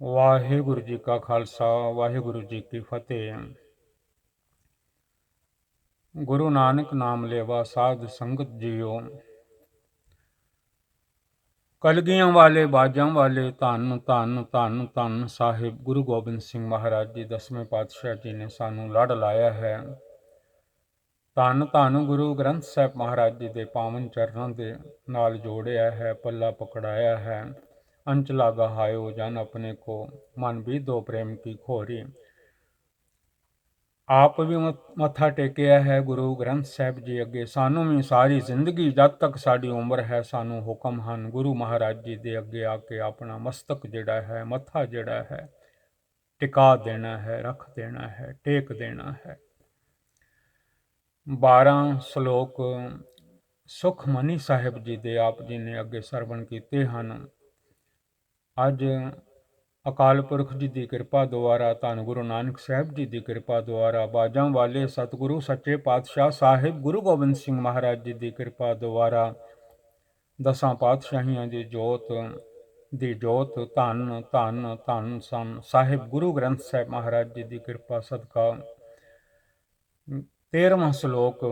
ਵਾਹਿਗੁਰੂ ਜੀ ਕਾ ਖਾਲਸਾ ਵਾਹਿਗੁਰੂ ਜੀ ਕੀ ਫਤਿਹ। ਗੁਰੂ ਨਾਨਕ ਨਾਮ ਲੇਵਾ ਸਾਧ ਸੰਗਤ ਜੀਓ। ਕਲਗੀਆਂ ਵਾਲੇ ਬਾਜਾਂ ਵਾਲੇ ਧੰਨ ਧੰਨ ਧੰਨ ਧੰਨ ਸਾਹਿਬ ਗੁਰੂ ਗੋਬਿੰਦ ਸਿੰਘ ਮਹਾਰਾਜ ਜੀ 10ਵੇਂ ਪਾਤਸ਼ਾਹ ਜੀ ਨੇ ਸਾਨੂੰ ਲੜ ਲਾਇਆ ਹੈ। ਧੰਨ ਧੰਨ ਗੁਰੂ ਗ੍ਰੰਥ ਸਾਹਿਬ ਮਹਾਰਾਜ ਜੀ ਦੇ ਪਾਵਨ ਚਰਨਾਂ ਦੇ ਨਾਲ ਜੋੜਿਆ ਹੈ, ਪੱਲਾ ਪਕੜਾਇਆ ਹੈ। अंच लागा हायो जन अपने को मन भी दो प्रेम की खोरी। आप भी मत्था टेकिया है गुरु ग्रंथ साहिब जी अगे। सानू भी सारी जिंदगी जद तक साड़ी उम्र है सानू हुक्म हैं गुरु महाराज जी दे अगे आके अपना मस्तक जिहड़ा है, मत्था जिहड़ा है टिका देना है, रख देना है, टेक देना है। 12 श्लोक सुखमनी साहिब जी दे आप जी ने अगे सरवण कीते हैं। ਅੱਜ ਅਕਾਲ ਪੁਰਖ ਜੀ ਦੀ ਕਿਰਪਾ ਦੁਆਰਾ, ਧੰਨ ਗੁਰੂ ਨਾਨਕ ਸਾਹਿਬ ਜੀ ਦੀ ਕਿਰਪਾ ਦੁਆਰਾ, ਬਾਜਾਂ ਵਾਲੇ ਸਤਿਗੁਰੂ ਸੱਚੇ ਪਾਤਸ਼ਾਹ ਸਾਹਿਬ ਗੁਰੂ ਗੋਬਿੰਦ ਸਿੰਘ ਮਹਾਰਾਜ ਜੀ ਦੀ ਕਿਰਪਾ ਦੁਆਰਾ, 10 ਪਾਤਸ਼ਾਹੀਆਂ ਦੀ ਜੋਤ ਧੰਨ ਧੰਨ ਧੰਨ ਸਨ ਸਾਹਿਬ ਗੁਰੂ ਗ੍ਰੰਥ ਸਾਹਿਬ ਮਹਾਰਾਜ ਜੀ ਦੀ ਕਿਰਪਾ ਸਦਕਾ 13ਵਾਂ ਸ਼ਲੋਕ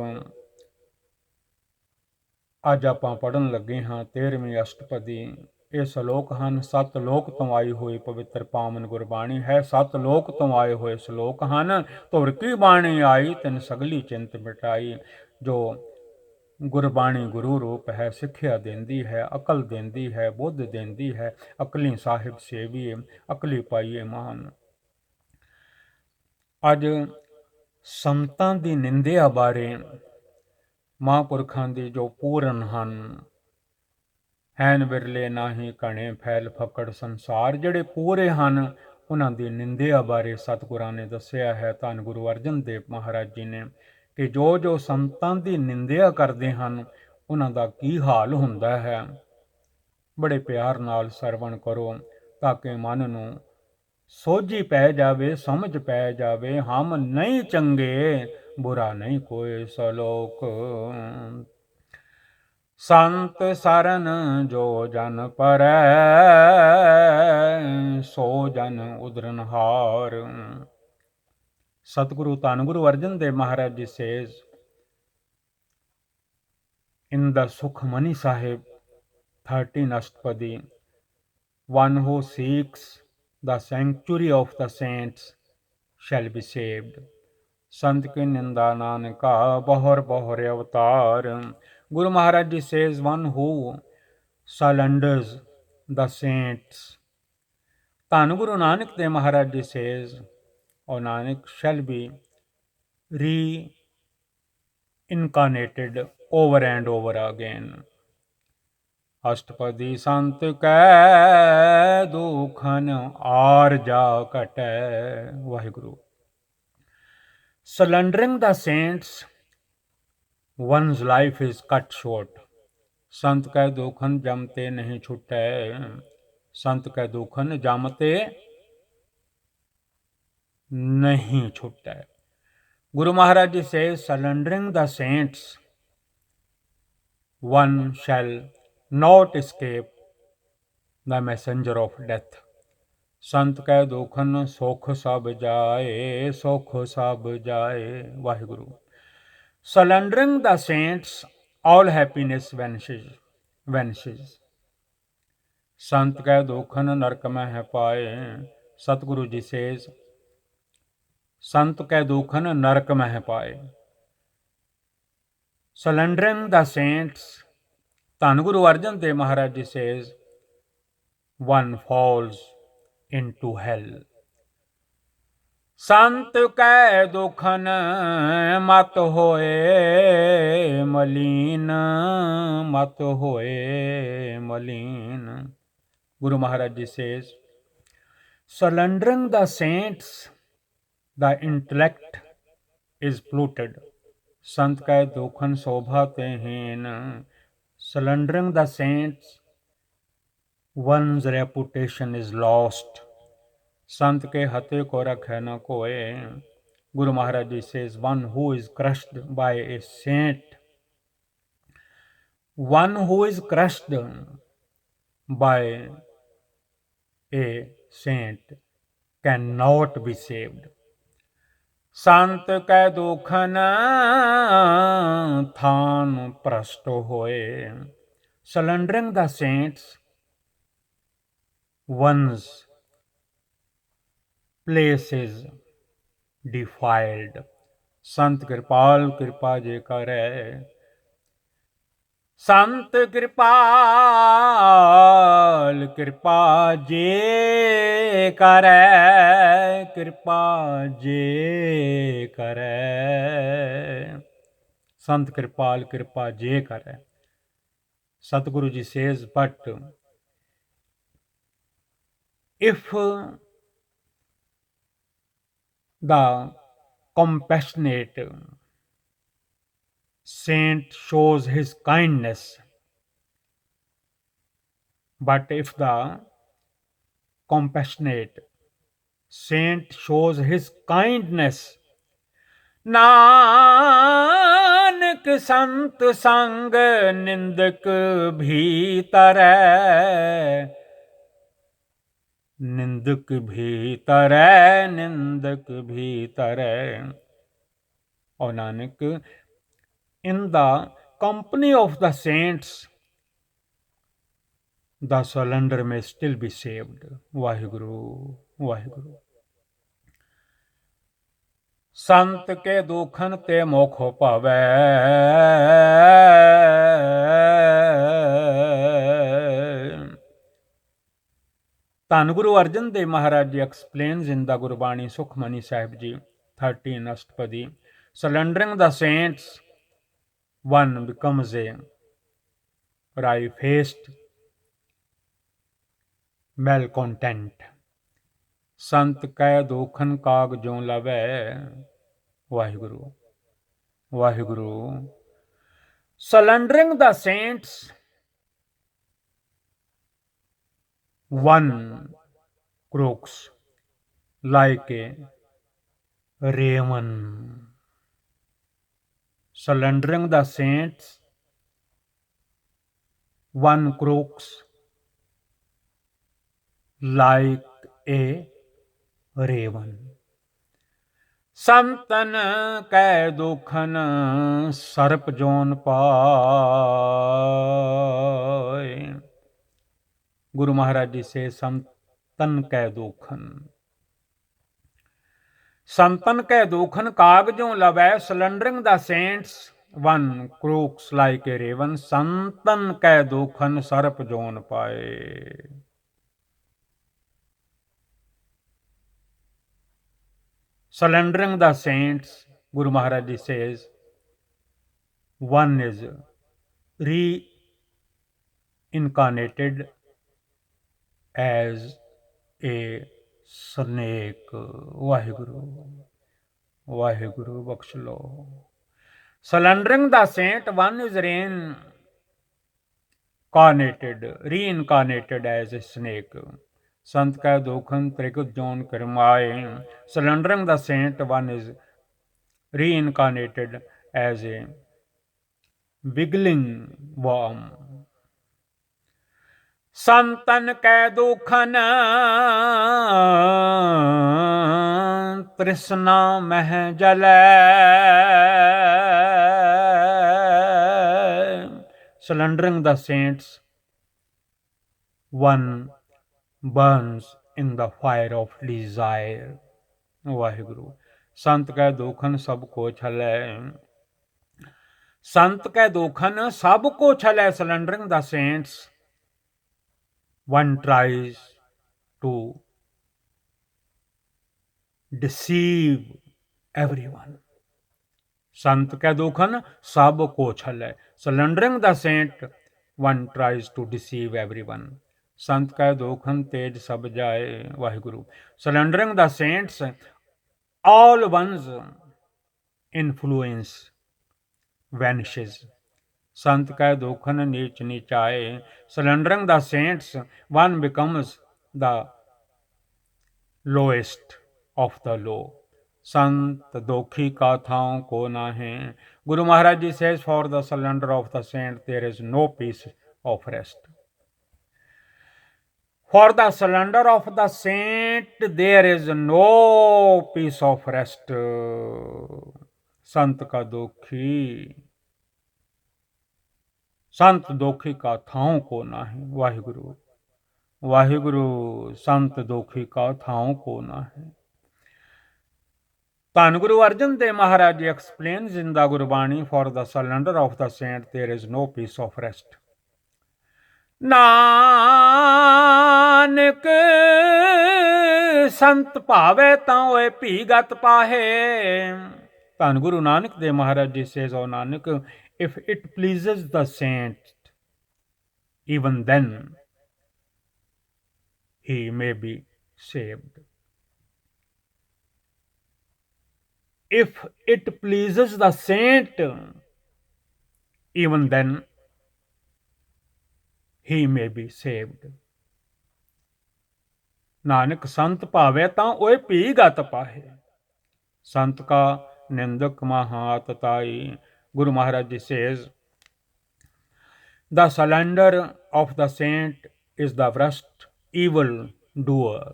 ਅੱਜ ਆਪਾਂ ਪੜ੍ਹਨ ਲੱਗੇ ਹਾਂ। 13ਵੀਂ ਅਸ਼ਟਪਦੀ। ਇਹ ਸ਼ਲੋਕ ਹਨ। 7 ਲੋਕ ਤੋਂ ਆਈ ਹੋਈ ਪਵਿੱਤਰ ਪਾਵਨ ਗੁਰਬਾਣੀ ਹੈ। 7 ਲੋਕ ਤੋਂ ਆਏ ਹੋਏ ਸ਼ਲੋਕ ਹਨ। ਧੁਰ ਕੀ ਬਾਣੀ ਆਈ ਤਿਨ ਸਗਲੀ ਚਿੰਤ ਮਿਟਾਈ। ਜੋ ਗੁਰਬਾਣੀ ਗੁਰੂ ਰੂਪ ਹੈ, ਸਿੱਖਿਆ ਦਿੰਦੀ ਹੈ, ਅਕਲ ਦਿੰਦੀ ਹੈ, ਬੁੱਧ ਦਿੰਦੀ ਹੈ। ਅਕਲੀ ਸਾਹਿਬ ਸੇਵੀਏ, ਅਕਲੀ ਪਾਈਏ ਮਹਾਨ। ਅੱਜ ਸੰਤਾਂ ਦੀ ਨਿੰਦਿਆ ਬਾਰੇ, ਮਹਾਂਪੁਰਖਾਂ ਦੀ ਜੋ ਪੂਰਨ ਹਨ, ਹੈਨ ਵਿਰਲੇ ਨਾਹੀ ਘਣੇ ਫੈਲ ਫਕੜ ਸੰਸਾਰ, ਜਿਹੜੇ ਪੂਰੇ ਹਨ ਉਹਨਾਂ ਦੀ ਨਿੰਦਿਆ ਬਾਰੇ ਸਤਿਗੁਰਾਂ ਨੇ ਦੱਸਿਆ ਹੈ। ਧੰਨ ਗੁਰੂ ਅਰਜਨ ਦੇਵ ਮਹਾਰਾਜ ਜੀ ਨੇ ਕਿ ਜੋ ਸੰਤਾਂ ਦੀ ਨਿੰਦਿਆ ਕਰਦੇ ਹਨ ਉਹਨਾਂ ਦਾ ਕੀ ਹਾਲ ਹੁੰਦਾ ਹੈ। ਬੜੇ ਪਿਆਰ ਨਾਲ ਸਰਵਣ ਕਰੋ ਤਾਂ ਕਿ ਮਨ ਨੂੰ ਸੋਝੀ ਪੈ ਜਾਵੇ, ਸਮਝ ਪੈ ਜਾਵੇ। ਹਮ ਨਹੀਂ ਚੰਗੇ ਬੁਰਾ ਨਹੀਂ ਕੋਈ ਸਲੋਕ। संत सरन जो जन परै सो जन उदरनहार। सतगुरु धन गुरु अर्जन देव महाराज जी says in the Sukhmani Sahib 13 Ashtapadi, one who seeks the sanctuary of the saints shall be saved. संत की निंदा नानका बहुर बहुर अवतार। Guru Maharaj Ji says, one who surrenders the saints. Dhan Guru Nanak Dev Maharaj Ji says, O Nanak shall be reincarnated over and over again. अष्टपदी संत कै दुखन आरजा कटै। Waheguru. Surrendering the saints, one's life is cut short. संत कै दुखन जमते नहीं छुटै। संत कै दुखन जमते नहीं छुटै। Guru Maharaj Ji says, surrendering the saints, one shall not escape the messenger of death. संत कै दुखन सुख सब जाए, सुख सब जाए। Waheguru. Surrendering the saints, all happiness vanishes. संत कै दुखन नरक मह पाए। Satguru Ji says, संत कै दुखन नरक मह पाए। Surrendering the saints, Dhan Guru Arjan Dev Maharaj Ji says, one falls into hell. संत कै दुखन मत होए मलीन, मत होए मलीन। Guru Maharaj Ji says, surrendering the saints, the intellect is polluted. संत कै दुखन शोभा तेहीन। Surrendering the saints, one's reputation is lost. संत के हते को रखे न कोय। Guru Maharaj Ji says, one who is crushed by a saint, one who is crushed by a saint cannot be saved. संत कै दुखन थान प्रष्ट होए. Surrendering the saints, one's place is defiled. संत कृपाल कृपा जे करे. संत कृपाल कृपा जे करे. कृपा जे करे. संत कृपाल कृपा जे करे. Sadhguru ji says, but if the compassionate saint shows his kindness, but if the compassionate saint shows his kindness, Nanak संत संग निंदक भीतर. निंदक भीतर. निंदक भीतर. और Nanak, in the company of the saints, the surrender may still be saved. Waheguru Waheguru. संत के दुखन ते मोख पावे. ਧੰਨ ਗੁਰੂ ਅਰਜਨ ਦੇਵ ਮਹਾਰਾਜ ਜੀ explains in the Gurbani Sukhmani Sahib ji 13 Ashtapadi, surrendering the saints, one becomes a wry-faced malcontent. संत कै दुखन काग जो लवै. Waheguru Waheguru. Surrendering the saints, one crooks like a raven. Surrendering the saints, one crooks like a raven. संतन कै दुखन सर्प zone पाए. गुरु महाराज जी से संतन कै दुखन. संतन कै दुखन कागजों लवै. Surrendering the saints, one crooks like a raven. संतन कै दुखन सर्प जोन पाए. Surrendering the saints, Guru Maharaj Ji says, one is reincarnated as a snake. Vaheguru Vaheguru Bakhsh low. Surrendering the saint, one is reincarnated as a snake. संत कै दुखन त्रिगुत zone करमाए. Surrendering the saint, one is reincarnated as a wiggling worm. संतन कै दुखन तृष्णा मह जलै. Surrendering the saints, one burns in the fire of desire. Waheguru. संत कै दुखन सब को छलै. संत कै दुखन सब को छलै. Surrendering the saints, one tries to deceive everyone. संत कै दुखन सब को छलै. Surrendering the saint, one tries to deceive everyone. संत कै दुखन तेज सब जाए. Waheguru. Surrendering the saints, all one's influence vanishes. संत कै दुखन नीच नीचाए. Surrendering the saints, one becomes the lowest of the low. संत दोखी का थाओं को नाहे. Guru Maharaj Ji says, for the surrender of the saint there is no peace of rest. For the surrender of the saint there is no peace of rest। संत का दोखी, संत दोखी का थां को ना है। वाहिगुरु वाहिगुरु, संत दोखी का थां को ना है। ਧੰਨ ਗੁਰੂ ਅਰਜਨ ਦੇਵ ਮਹਾਰਾਜ ਜੀ explains in the Gurbani, for the surrender of the saint there is no peace of rest। Nanak ਸੰਤ ਭਾਵੇ ਤਾਂ ਓਏ ਭੀਗਤ ਪਾਹੇ। ਧੰਨ ਗੁਰੂ ਨਾਨਕ ਦੇਵ ਮਹਾਰਾਜ ਜੀ says, O Nanak, if it pleases the saint, even then he may be saved। If it pleases the saint, even then he may be saved। Nanak संत भावे तां ओए भी गत पाहे। संत का निंदक महात ताई। Guru Maharaj Ji says, the surrender of the saint is the worst evil doer।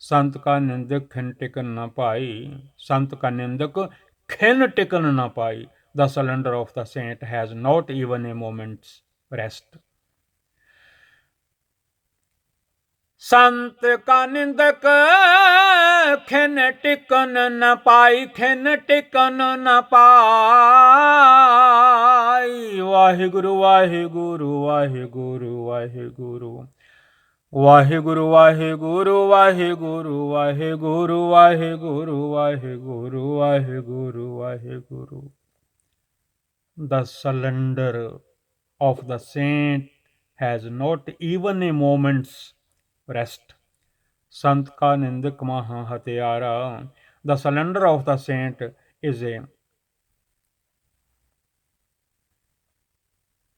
संत का निंदक खिन टिकन न पाई। संत का निंदक खिन टिकन न पाई। The surrender of the saint has not even a moment's rest। संत का निंदक खिन टिकन न पाई, खिन टिकन न पाई। Waheguru Waheguru Waheguru Waheguru Waheguru Waheguru Waheguru Waheguru Waheguru Waheguru Waheguru Waheguru. The surrender of the saint has not even a moment's rest। संत का निंदक महा हत्यारा। The surrender of the saint is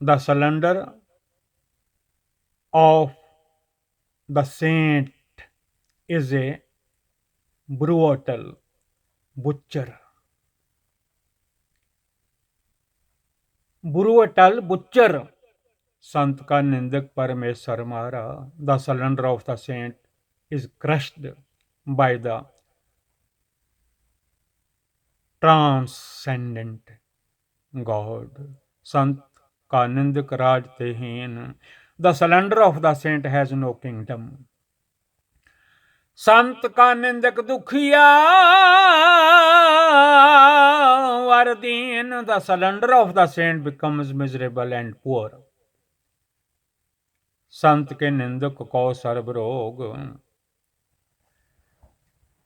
the surrender of the saint is a brutal butcher। brutal butcher। संत का निंदक परमेश्वर मारा। The surrender of the saint is crushed by the transcendent God। संत का निंदक राज तेहीन। The surrender of the saint has no kingdom। संत का निंदक दुखिया वरदीन। The surrender of the saint becomes miserable and poor। संत के निंदक को सर्व रोग।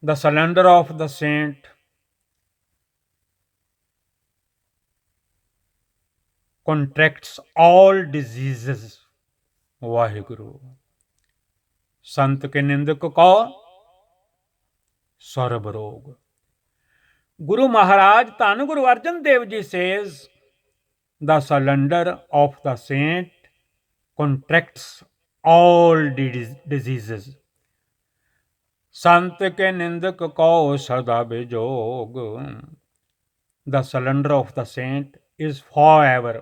The surrender of the saint contracts all diseases। Waheguru. संत के निंदक को सर्व रोग। गुरु महाराज धन गुरु अर्जन देव जी says, the surrender of the saint contracts all diseases। संत के निंदक को सदा बेजोग। The surrender of the saint is forever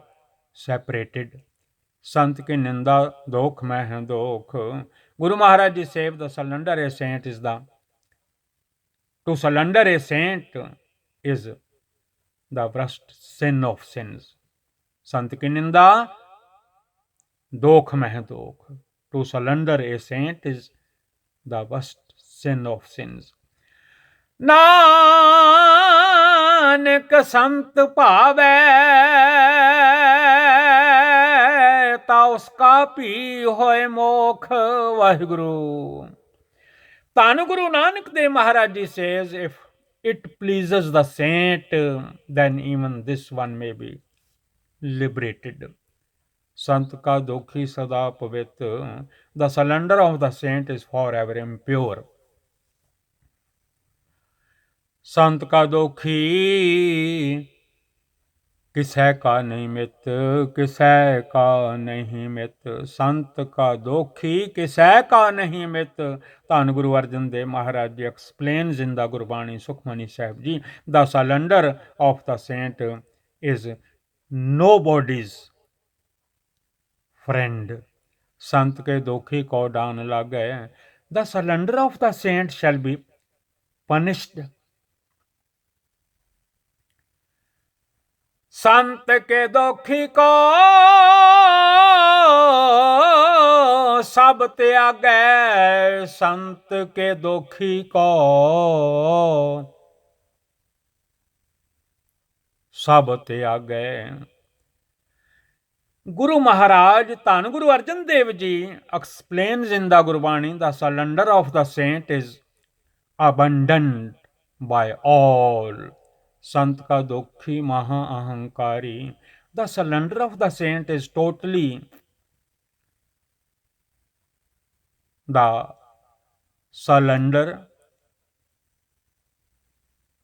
separated। संत की निंदा दोख में है दोख। गुरु महाराज जी say, the surrender a saint is the to surrender a saint is the worst sin of sins। संत की निंदा दोख में है दोख। To surrender a saint is the worst sin of sins। Nanak संत भावे ता उसका पी होए मोख। वाहिगुरु। ਧੰਨ ਗੁਰੂ ਨਾਨਕ ਦੇਵ ਮਹਾਰਾਜ ਜੀ says, if it pleases the saint, then even this one may be liberated। संत का दोखी सदा पवित्र। The surrender of the saint is forever impure। संत का दोखी किसै का नहीं मित, किसै का नहीं मित। संत का दोखी किसै का नहीं मित। धन गुरु अर्जन देव महाराज जी explains in the Gurbani, Sukhmani Sahib ji, the surrender of the saint is nobody's friend। संत के दोखी को डान लागे, the slander of the saint shall be punished. संत के दोखी को सब त्यागे, संत के दोखी को सब त्यागे। गुरु Maharaj Dhan Guru Arjan Dev ji explains in the Gurbani, the slander of the saint is abandoned by all. संत का दुखी महा अहंकारी, the slander of the saint is totally, the slander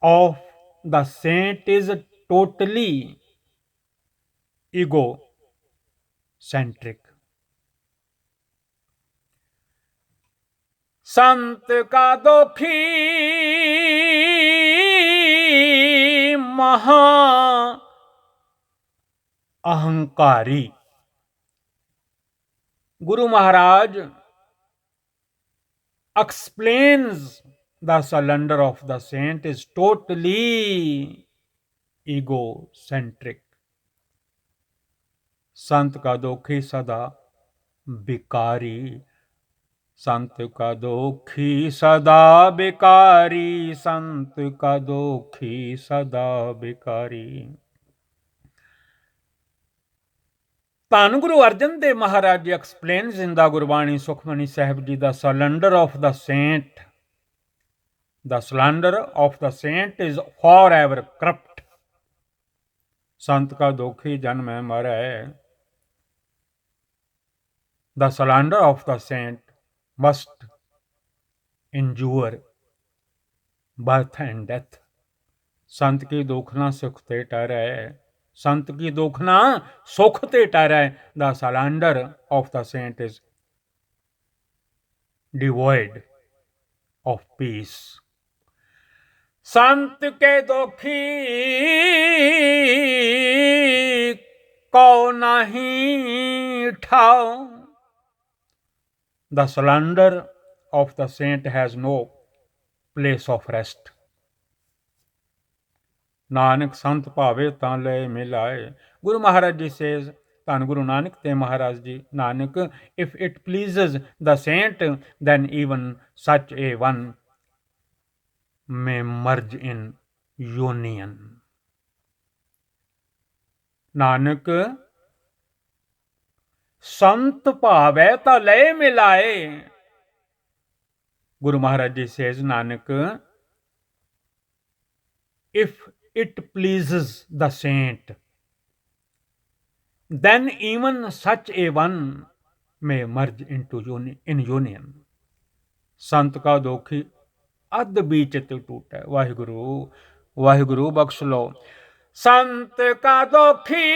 of the saint is totally ego centric. संत का दुखी महा अहंकारी। Guru Maharaj explains the surrender of the saint is totally egocentric. संत का दुखी सदा बिकारी, संत का दुखी सदा बिकारी, संत का दुखी सदा बिकारी। ਧੰਨ Guru Arjan Dev Maharaj ji explains in the Gurbani Sukhmani Sahib ji the slander of the saint, the slander of the saint is forever corrupt. संत का दुखी जन्म मरै, the slander of the saint must endure birth and death. संत की दुखना सुख ते टरै, संत की दुखना सुख ते टरै। The slander of the saint is devoid of peace. संत के दुखी को नहीं ठाओ। The slander of the saint has no place of rest. Nanak संत भावे तां ले मिलाए। गुरु महाराज जी says, ਧੰਨ ਗੁਰੂ ਨਾਨਕ ਦੇਵ ਮਹਾਰਾਜ ਜੀ, Nanak, if it pleases the saint, then even such a one may merge in union. Nanak संत भावै ता लय मिलाए। गुरु महाराज जी says, Nanak, if it pleases the saint, then even such a one may merge into union. संत का दोखी अध बीच ते टूटे। वाहिगुरु वाहिगुरु बख्श लो। संत का दोखी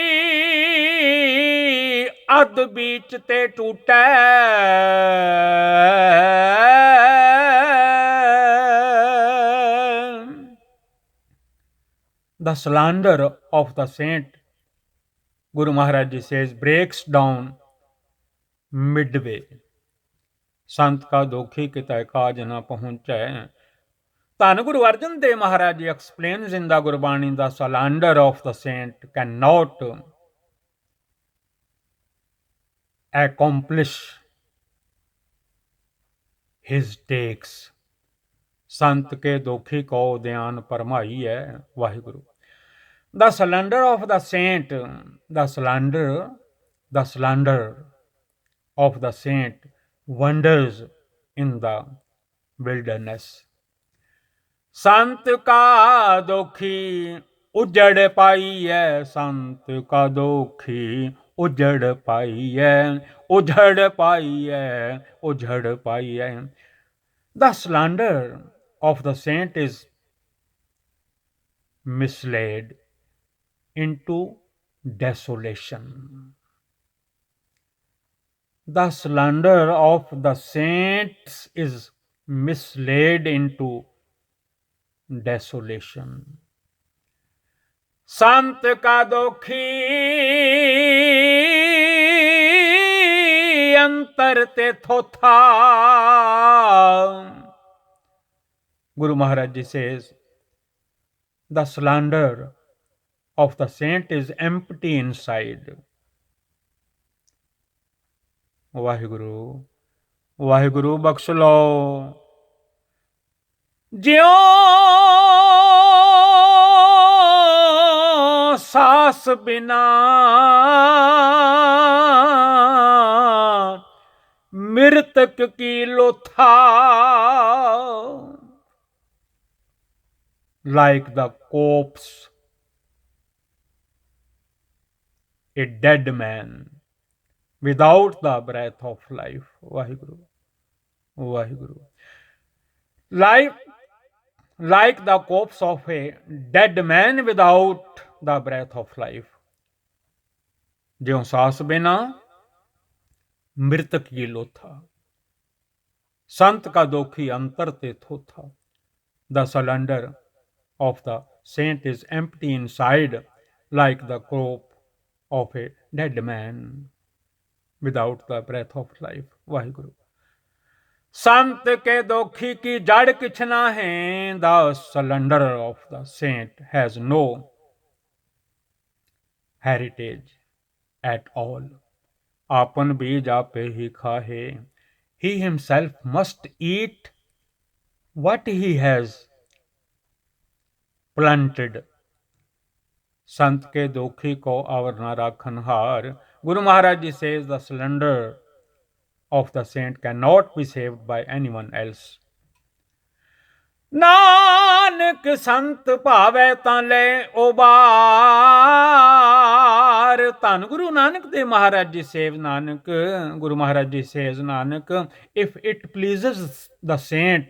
अध बीच ते टूटे, the slander of the saint, Guru Maharaj Ji says, breaks down midway. संत का दुखी कितै काज न पहुंचे। ਧੰਨ ਗੁਰੂ ਅਰਜਨ ਦੇਵ ਮਹਾਰਾਜ ਜੀ explains in the Gurbani, the slander of the saint cannot accomplish his takes. संत के दुखी को ध्यान परमाई है। Waheguru. The slander of the saint, the slander of the saint wanders in the wilderness. संत का दुखी उजड़ पाई है, संत का दुखी उजड़ पाई है, उजड़ पाई है, उजड़ पाई है। The slander of the saint is misled into desolation. The slander of the saints is misled into desolation. संत का दुखी अंतर ते थोथा. Guru Maharaj Ji says, the slander of the saint is empty inside. Waheguru Waheguru ਬਖਸ਼ ਲਓ. ਜਿਉ ਸਾਸ ਬਿਨਾ ਮ੍ਰਿਤਕ ਕੀ ਲੋਥਾ. Like the corpse, a dead man without the breath of life. Vaheguru, Vaheguru. Like the corpse of a dead man without the breath of life. ज्यों सांस बिना मृतक की लोथा. संत का दोखी अंतर ते थोथा. The cylinder of the saint is empty inside, like the corpse of a dead man without the breath of life. Waheguru. संत के दोखी की जड़ किछ ना है. The cylinder of the saint has no heritage at all. आपन बीज आपे ही खाहे. He himself must eat what he has planted. संत के दोखी को आवर न राखन हार. Guru Maharaj Ji says the cylinder of the saint cannot be saved by anyone else. Nanak संत भावे तां ले उबार. धन Guru Nanak Dev Maharaj Ji says, Nanak, Guru Maharaj Ji says, Nanak, if it pleases the saint,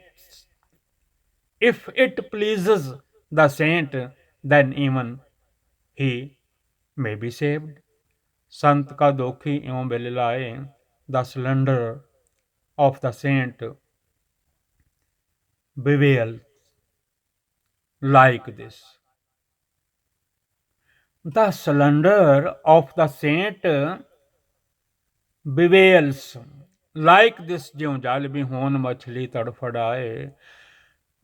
then even he may be saved. संत का दोखी एवं bell लाए. The cylinder of the saint bewails like this. The cylinder of the saint bewails like this. ज्यों जल बिहोन मछली तड़फड़ाए.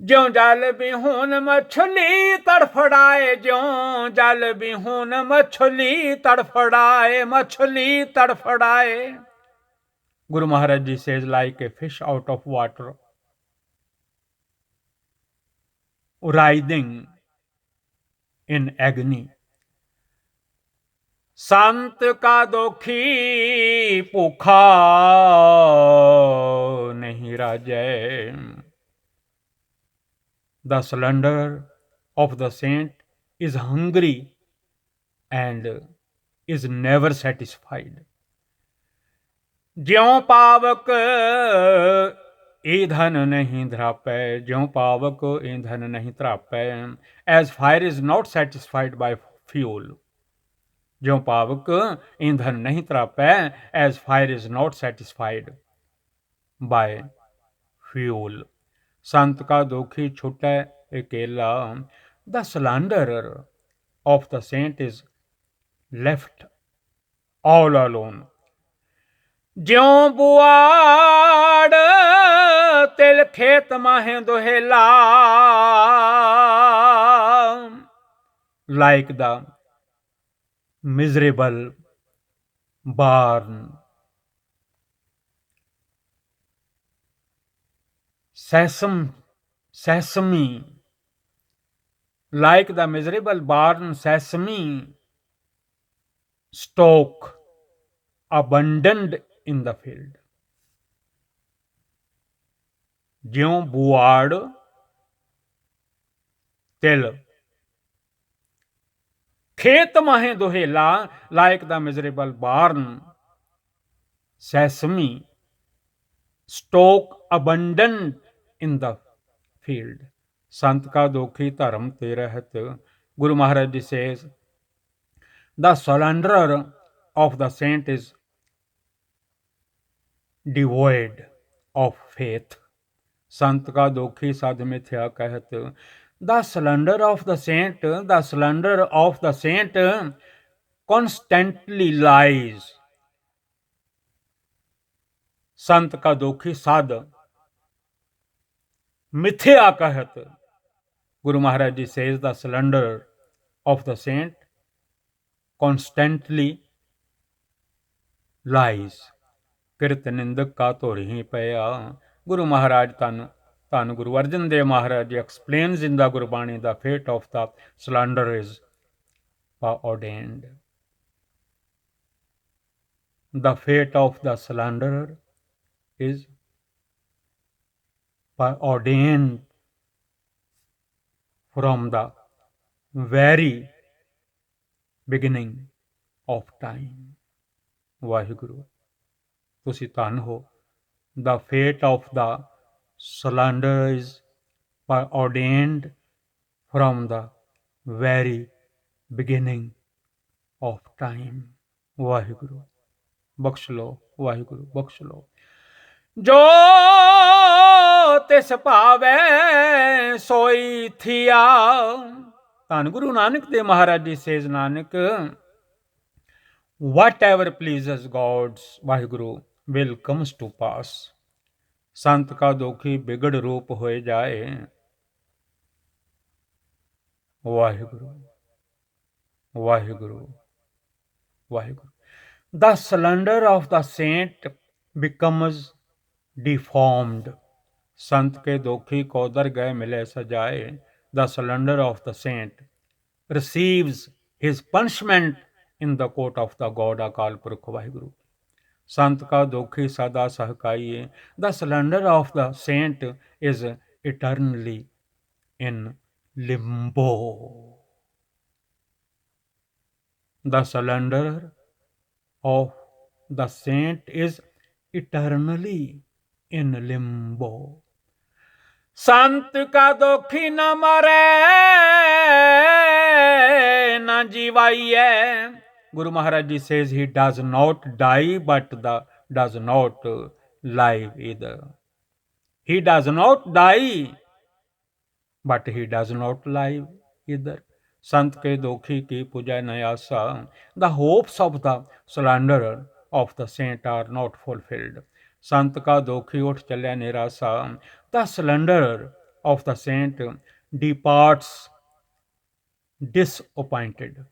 ज्यों जल बिहोन मछली तड़फड़ाए. ज्यों जल बिहोन मछली तड़फड़ाए. मछली तड़फड़ाए. Guru Maharaj Ji says, like a fish out of water, writhing in agony. संत का दोखी भूखा नहीं राजै. The cylinder of the saint is hungry and is never satisfied. ज्यों पावक ईंधन नहीं ध्रापै. ज्यों पावक ईंधन नहीं त्रापै. As fire is not satisfied by fuel. ज्यों पावक ईंधन नहीं त्रापै. As fire is not satisfied by fuel. संत का दोखी छूटै अकेला. The slanderer of the saint is left all alone. ज्यों बुआड़ तिल खेत माहे दोहेला. Like the miserable barn. Sesame. Like the miserable barn sesame stalk abandoned in the field. ज्यों बुआड़ तिल खेत माहे दोहेला. Like the miserable barn sesame stalk abandoned in the field. संत का दोखी धर्म ते रहत. Guru Maharaj Ji says, the slanderer of the saint is devoid of faith. संत का दोखी साध मिथ्या कहत. The slanderer of the saint constantly lies. संत का दोखी साध मिथ्या कहत. Guru Maharaj Ji says the slander of the saint constantly lies. ਕਿਰਤ ਨਿੰਦਕ ਕਾ ਧੁਰ ਹੀ ਪਿਆ. Guru Maharaj ਧੰਨ Guru Arjan Dev Maharaj Ji explains in the Gurbani the fate of the slander is ordained. The fate of the slanderer is ordained from the very beginning of time. Waheguru ਤੁਸੀਂ ਧੰਨ ਹੋ. The fate of the slanderer is ordained from the very beginning of time. Waheguru ਬਖਸ਼ ਲੋ. ਵਾਹਿਗੁਰੂ ਬਖਸ਼ ਲੋ. ਜੋ ਤਿਸ ਭਾਵੈ ਸੋਈ ਥੀਆ. ਧੰਨ ਗੁਰੂ ਨਾਨਕ ਦੇਵ ਮਹਾਰਾਜ ਜੀ ਸੇਜ Nanak, whatever pleases God's Waheguru will comes to pass. ਸੰਤ ਕਾ ਦੋਖੀ ਬਿਗੜ ਰੂਪ ਹੋਏ ਜਾਏ. Waheguru Waheguru Waheguru. The slander of the saint becomes deformed. संत के दोखी को दर गए मिले सजाए. The slander of the saint receives his punishment in the court of the God. अकाल पुरख वाहिगुरु. संत का दोखी सदा सहकाइए. The slander of the saint is eternally in limbo. The slander of the saint is eternally in limbo. संत का दोखी न मरे न जीवाइए. Guru Maharaj Ji says he does not die but does not live either. He does not die but he does not live either. संत के दोखी की पूजा न आशा. The hopes of the slanderer of the saint are not fulfilled. संत का दोखी उठ चले निराशा. The slanderer of the saint departs disappointed.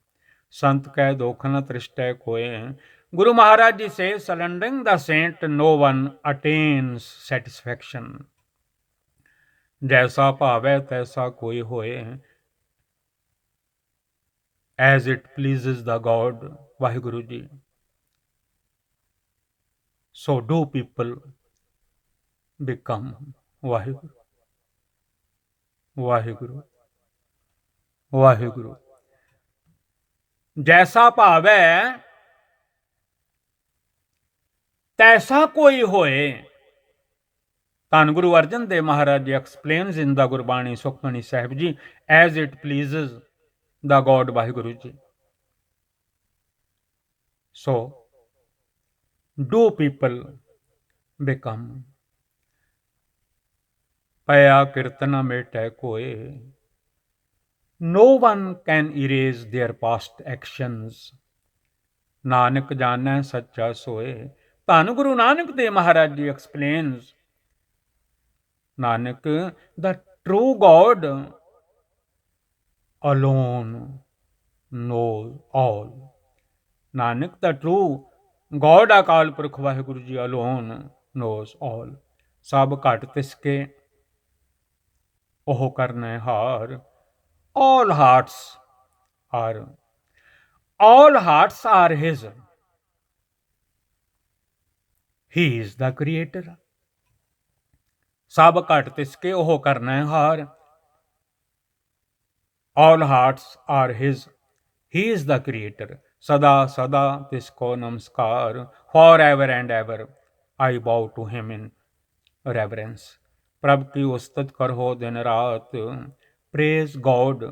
संत कै दोख न तृष्टै कोय. Guru Maharaj Ji says, slandering the saint no one attains satisfaction. जैसा भावै तैसा कोई होए. As it pleases the God. Waheguru ji. So do people become. Waheguru Waheguru Waheguru. जैसा भावै तैसा कोई होए. ਧੰਨ ਗੁਰੂ ਅਰਜਨ ਦੇਵ ਮਹਾਰਾਜ ਜੀ explains in the Gurbani Sukhmani Sahib ਜੀ, as it pleases the God. Waheguru ji. So do people become. ਪਿਆ ਕਿਰਤ ਨ ਮੇਟੈ ਕੋਏ. No one can erase their past actions. Nanak ਜਾਣੈ ਸੱਚਾ ਸੋਏ. ਧੰਨ ਗੁਰੂ ਨਾਨਕ ਦੇਵ ਮਹਾਰਾਜ ਜੀ explains, Nanak, the true God alone knows all. Nanak, the true God Akal Purkh Vaheguru Ji alone knows all. Sab ਘਟ ਤਿਸਕੇ ਉਹ ਕਰਨੈ ਹਾਰ. All hearts are his. He is the creator. ਸਭ ਘਟ ਤਿਸਕੇ ਉਹ ਕਰਨੈ ਹਾਰ. All hearts are his. He is the creator. सदा सदा तिसको नमस्कार. Forever and ever I bow to him in reverence. प्रभ की उस्तत करहो दिन रात. Praise God.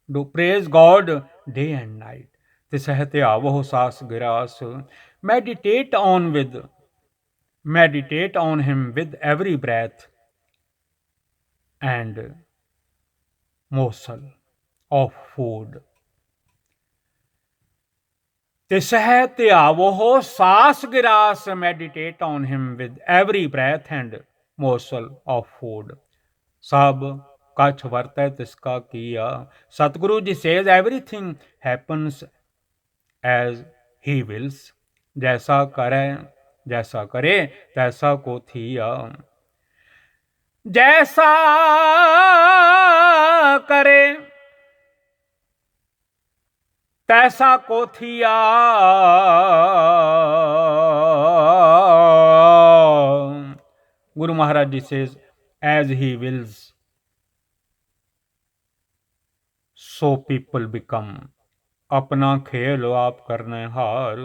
Do praise God day and night. तिसह ਧਿਆਵਹੁ sauce ਗਿਰਾਸ. Meditate on him with every breath and morsel of food. ਤਿਸ ਹੈ ਧਿਆਵੋ ਸਾਸ ਗਿਰਾਸ, meditate on him with every breath and morsel of food. ਸਭ ਕਛ ਵਰਤੈ ਤਿਸਕਾ ਕੀਆ। Satguru ji says everything happens as he wills. जैसा करे तैसा को थिया। जैसा करे तैसा को थिया। Guru Maharaj Ji says, as he wills, so people become. अपना खेल आप करने हार।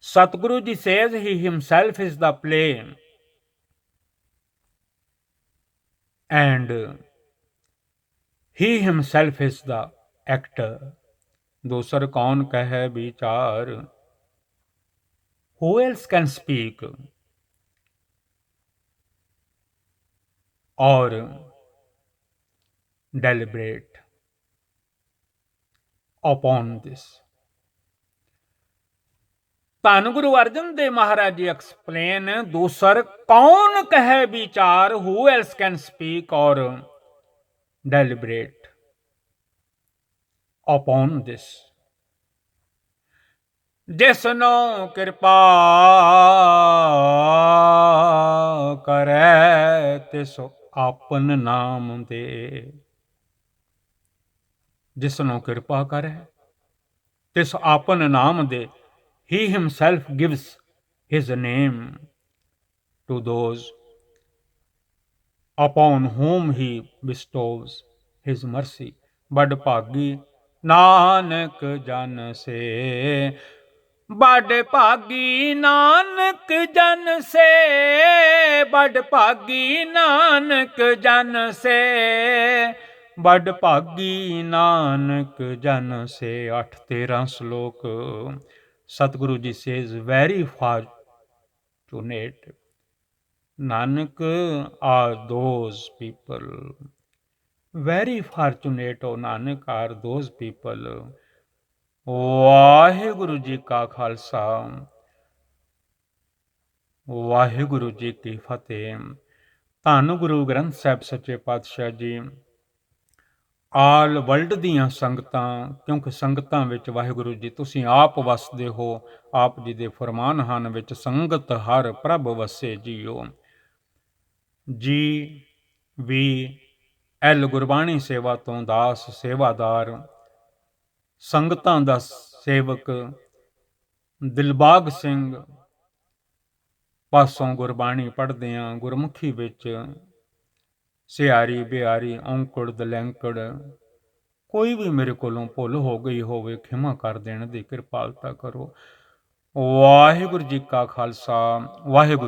Satguru Ji says he himself is the play and he himself is the actor. दूसर कौन कहे विचार। Who else can speak or deliberate upon this? ਧੰਨ ਗੁਰੂ ਅਰਜਨ ਦੇਵ ਮਹਾਰਾਜ ਜੀ ਐਕਸਪਲੇਨ, ਦੂਸਰ ਕੌਣ ਕਹੇ ਵਿਚਾਰ, who else can speak or deliberate upon this? ਜਿਸਨੋ ਕਿਰਪਾ ਕਰੈ ਤਿਸ ਆਪਨ ਨਾਮ ਦੇ। ਜਿਸਨੋ ਕਿਰਪਾ ਕਰੈ ਤਿਸ ਆਪਨ ਨਾਮ ਦੇ। He himself gives his name to those upon whom he bestows his mercy. ਬਡ ਭਾਗੀ ਨਾਨਕ ਜਨ ਸੇ। ਬਡ ਭਾਗੀ ਨਾਨਕ ਜਨ ਸੇ। ਬਡ ਭਾਗੀ ਨਾਨਕ ਜਨ ਸੇ। ਬਡ ਭਾਗੀ ਨਾਨਕ ਜਨ ਸੇ। 8-13 ਸ਼ਲੋਕ। Satguru Ji says, very fortunate Nanak are those people. Very fortunate, O Nanak, are those people. Waheguru ji ਕਾ ਖਾਲਸਾ, ਵਾਹਿਗੁਰੂ ਜੀ ਕੀ ਫਤਿਹ। ਧੰਨ ਗੁਰੂ ਗ੍ਰੰਥ ਸਾਹਿਬ ਸੱਚੇ ਪਾਤਸ਼ਾਹ ਜੀ ਆਲ ਵਰਲਡ ਦੀਆਂ ਸੰਗਤਾਂ, ਕਿਉਂਕਿ ਸੰਗਤਾਂ ਵਿੱਚ ਵਾਹਿਗੁਰੂ ਜੀ ਤੁਸੀਂ ਆਪ ਵਸਦੇ ਹੋ, ਆਪ ਜੀ ਦੇ ਫਰਮਾਨ ਹਨ ਵਿੱਚ ਸੰਗਤ ਹਰ ਪ੍ਰਭ ਵਸੇ ਜੀਓ। ਜੀ ਵੀ ਐਲ ਗੁਰਬਾਣੀ ਸੇਵਾ ਤੋਂ ਦਾਸ ਸੇਵਾਦਾਰ, ਸੰਗਤਾਂ ਦਾ ਸੇਵਕ ਦਿਲਬਾਗ ਸਿੰਘ ਪਾਸੋਂ ਗੁਰਬਾਣੀ ਪੜ੍ਹਦਿਆਂ ਗੁਰਮੁਖੀ ਵਿੱਚ ਸਿਆਰੀ ਬਿਆਰੀ ਔਂਕੜ ਦਲੈਂਕੜ ਕੋਈ ਵੀ ਮੇਰੇ ਕੋਲੋਂ ਭੁੱਲ ਹੋ ਗਈ ਹੋਵੇ ਖਿਮਾ ਕਰ ਦੇਣ ਦੀ ਕਿਰਪਾਲਤਾ ਕਰੋ। ਵਾਹਿਗੁਰੂ ਜੀ ਕਾ ਖਾਲਸਾ, ਵਾਹਿਗੁਰੂ